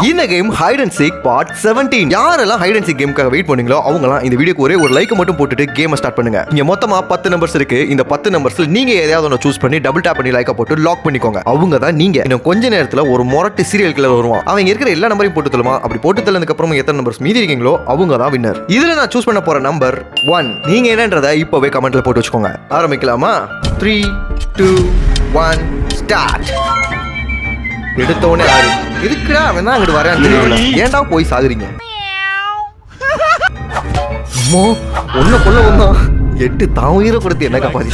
இந்த game hide and seek part 17. யாரெல்லாம் hide and seek கேமுக்காக வெயிட் பண்ணீங்களோ அவங்கலாம் இந்த வீடியோக்கு ஒரே ஒரு லைக் மட்டும் போட்டுட்டு கேமை ஸ்டார்ட் பண்ணுங்க. இங்க மொத்தமா 10 நம்பர்ஸ் இருக்கு. இந்த 10 நம்பர்ஸ்ல நீங்க ஏதாவது ஒன்று சூஸ் பண்ணி டபுள் டேப் பண்ணி லைக்க போட்டு லாக் பண்ணிக்கோங்க. அவங்க தான் நீங்க. இன்னும் கொஞ்ச நேரத்துல ஒரு மொரட்டு சீரியல் கில்லர் வருவான். அவங்க இருக்கிற எல்லா நம்பரையும் போட்டு தள்ளுமா. அப்படி போட்டு தள்ளதுக்கு அப்புறம் எத்தனை நம்பர்ஸ் மீதி இருக்கீங்களோ அவங்க தான் வின்னர். இதுல நான் சூஸ் பண்ண போற நம்பர் 1. நீங்க என்னன்றதை இப்பவே கமெண்ட்ல போட்டு வச்சுக்கோங்க. ஆரம்பிக்கலாமா? 3, 2, 1 ஸ்டார்ட். எடுத்தவனே ஆறு. எதுக்குடா அவன் தான் அங்கிட்டு வரான்னு தெரியல. ஏன்டா போய் சாகுறீங்க? அம்மோ ஒன்ன கொல்ல வந்தான். 8 தான் உயிரை கொடுத்து என்ன காப்பாதி.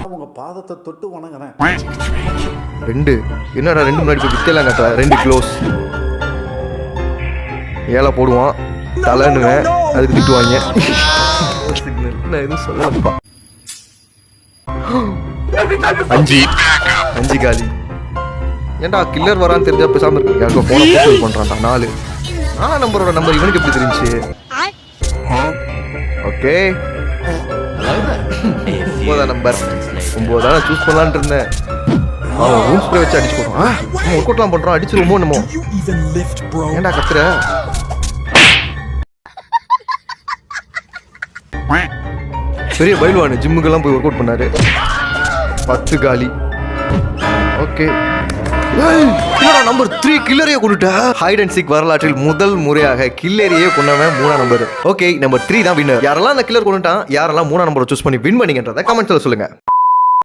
அவங்க பாதத்தை தொட்டு வணங்குறேன். 2 என்னடா 2 முன்னாடி போய் வித்தலாம் கட்டா. 2 க்ளோஸ். ஏழை போடுவான் தலைன்னுவேன். அதுக்கு திட்டுவாங்க. நான் எதுவும் சொல்லப்பா. 5 காலி. ஏன்டா கில்லர் வரான்னு தெரிஞ்சா பேசாம இருக்கு. யாருக்கோ போன போஸ்ட் பண்றான்டா. 4 நம்பரோட நம்பர் இவனுக்கு எப்படி தெரிஞ்சு? Okay 9 number. 9 சூஸ் பண்ணலான்னு இருந்தேன். அவன் ரூம் ஸ்ப்ரே வச்சு அடிச்சு போடுறான். ஒர்க் அவுட்லாம் பண்றான். அடிச்சிருவோமோ என்னமோ. ஏன்டா கத்துற? பெரிய பயில்வானு ஜிம்முக்கெல்லாம் போய் ஒர்க் அவுட் பண்ணாரு. 10 காலி. ஓகே நம்பர் 3 கில்லரையே கொண்டுட்டா. ஹைட் அண்ட் சீக் வரலாற்றில் முதல் முறையாக கில்லரையே கொண்டவன் 3 நம்பர். ஓகே நம்பர் 3 தான் வின்னர். யாரெல்லாம் அந்த கில்லர் கொண்டுட்டான், யாரெல்லாம் 3 நம்பரை சூஸ் பண்ணி வின் பண்ணீங்கன்றத கமெண்ட்ஸ்ல சொல்லுங்க.